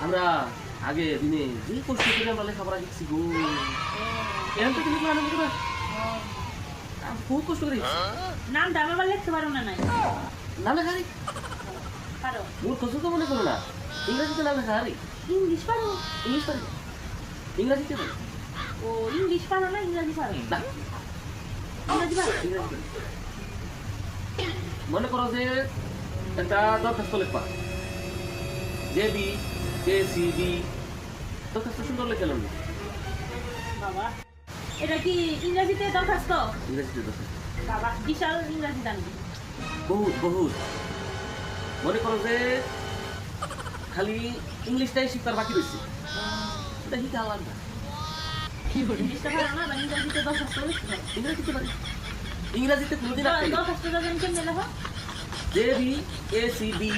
আমরা আগে দিনে যে কষ্ট করে আমরা লেখাপড়া শিখছি গো এখন তো তুমি জানো না আমি খুব কষ্ট করি নাম দাম আবার লিখতে পারো না নাই নাম লেখা রে পারো মোর কষ্ট তো মনে করো না ইংরেজিতে নাম লেখা রে ইংলিশ পারো ইংলিশ পারি ইংরেজিতে পারি ও ইংলিশ পারো না ইংরেজি পারো না ইংরেজি পারো ইংরেজি পারি মনে করো যে একটা দরখাস্ত লেখবা জেবি কেসিবি দরখাস্ত সুন্দর লেখা লাগবে বাবা এটা কি ইংরেজিতে দরখাস্ত ইংরেজিতে দরখাস্ত বাবা বিশাল ইংরেজি জানি বহুত বহুত মনে করো যে খালি ইংলিশটাই শিখবার বাকি রয়েছে এটা শিখা লাগবে ইংলিশটা পারো না বা ইংরেজিতে দরখাস্ত লিখতে পারো ইংরেজিতে পারি ইংরেজিতে কোনোদিন দরখাস্ত জানেন কেমনে লেখা জেবি কেসিবি